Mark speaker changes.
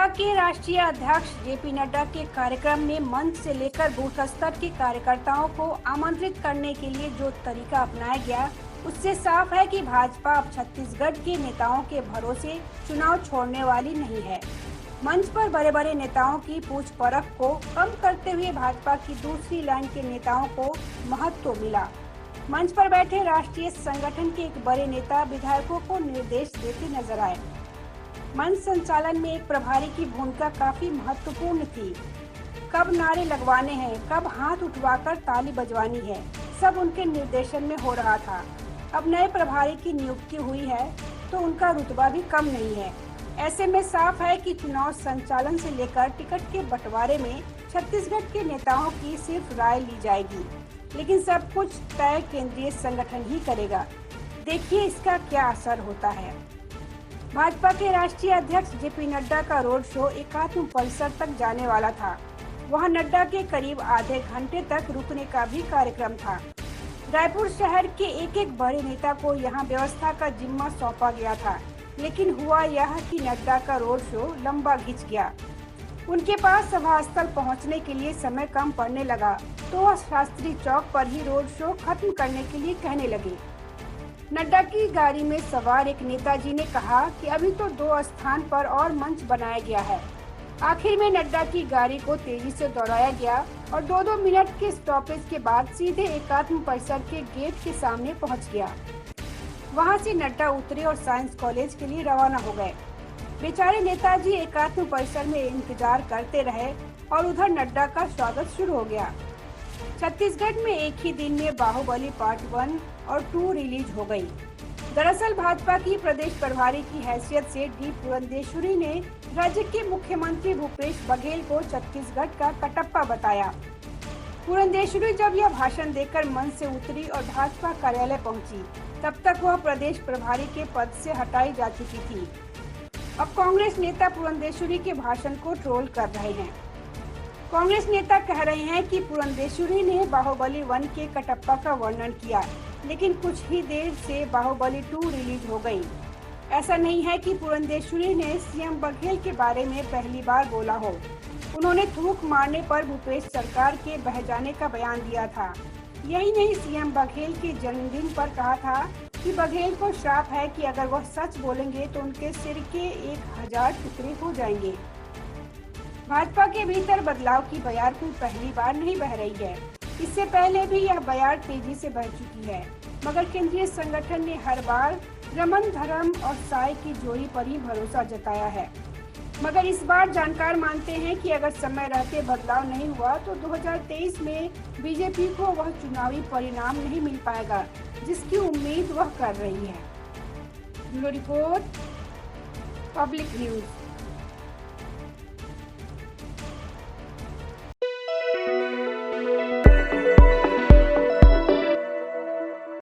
Speaker 1: के राष्ट्रीय अध्यक्ष जेपी नड्डा के कार्यक्रम में मंच से लेकर बूथ स्तर के कार्यकर्ताओं को आमंत्रित करने के लिए जो तरीका अपनाया गया, उससे साफ है कि भाजपा अब छत्तीसगढ़ के नेताओं के भरोसे चुनाव छोड़ने वाली नहीं है। मंच पर बड़े बड़े नेताओं की पूछ परख को कम करते हुए भाजपा की दूसरी लाइन के नेताओं को महत्व मिला। मंच पर बैठे राष्ट्रीय संगठन के एक बड़े नेता विधायकों को निर्देश देते नजर आए। मंच संचालन में एक प्रभारी की भूमिका काफी महत्वपूर्ण थी। कब नारे लगवाने हैं, कब हाथ उठवाकर ताली बजवानी है, सब उनके निर्देशन में हो रहा था। अब नए प्रभारी की नियुक्ति हुई है तो उनका रुतबा भी कम नहीं है। ऐसे में साफ है कि चुनाव संचालन से लेकर टिकट के बंटवारे में छत्तीसगढ़ के नेताओं की सिर्फ राय ली जाएगी, लेकिन सब कुछ तय केंद्रीय संगठन ही करेगा। देखिए इसका क्या असर होता है। भाजपा के राष्ट्रीय अध्यक्ष जेपी नड्डा का रोड शो एकात्म परिसर तक जाने वाला था। वहां नड्डा के करीब आधे घंटे तक रुकने का भी कार्यक्रम था। रायपुर शहर के एक बड़े नेता को यहां व्यवस्था का जिम्मा सौंपा गया था, लेकिन हुआ यह कि नड्डा का रोड शो लंबा खिंच गया। उनके पास सभा स्थल पहुँचने के लिए समय कम पड़ने लगा तो वह शास्त्री चौक पर ही रोड शो खत्म करने के लिए कहने लगे। नड्डा की गाड़ी में सवार एक नेताजी ने कहा कि अभी तो 2 स्थान पर और मंच बनाया गया है। आखिर में नड्डा की गाड़ी को तेजी से दौड़ाया गया और 2-2 मिनट के स्टॉपेज के बाद सीधे एकात्म परिसर के गेट के सामने पहुंच गया। वहां से नड्डा उतरे और साइंस कॉलेज के लिए रवाना हो गए। बेचारे नेताजी एकात्म परिसर में इंतजार करते रहे और उधर नड्डा का स्वागत शुरू हो गया। छत्तीसगढ़ में एक ही दिन में बाहुबली पार्ट 1 और 2 रिलीज हो गई। दरअसल भाजपा की प्रदेश प्रभारी की हैसियत से डी पुरंदेश्वरी ने राज्य के मुख्यमंत्री भूपेश बघेल को छत्तीसगढ़ का कटप्पा बताया। पुरंदेश्वरी जब यह भाषण देकर मंच से उतरी और भाजपा कार्यालय पहुंची, तब तक वह प्रदेश प्रभारी के पद से हटाई जा चुकी थी। अब कांग्रेस नेता पुरंदेश्वरी के भाषण को ट्रोल कर रहे हैं। कांग्रेस नेता कह रहे हैं कि पुरंदेश्वरी ने बाहुबली 1 के कटप्पा का वर्णन किया, लेकिन कुछ ही देर से बाहुबली 2 रिलीज हो गई। ऐसा नहीं है कि पुरंदेश्वरी ने सीएम बघेल के बारे में पहली बार बोला हो। उन्होंने थूक मारने पर भूपेश सरकार के बह जाने का बयान दिया था। यही नहीं, सीएम बघेल के जन्मदिन पर कहा था कि बघेल को श्राप है कि अगर वह सच बोलेंगे तो उनके सिर के 1000 टुकड़े हो जाएंगे। भाजपा के भीतर बदलाव की बयार कोई पहली बार नहीं बह रही है। इससे पहले भी यह बयार तेजी से बह चुकी है, मगर केंद्रीय संगठन ने हर बार रमन धर्म और साय की जोड़ी पर ही भरोसा जताया है। मगर इस बार जानकार मानते हैं कि अगर समय रहते बदलाव नहीं हुआ तो 2023 में बीजेपी को वह चुनावी परिणाम नहीं मिल पाएगा जिसकी उम्मीद वह कर रही है। Bureau report, public news.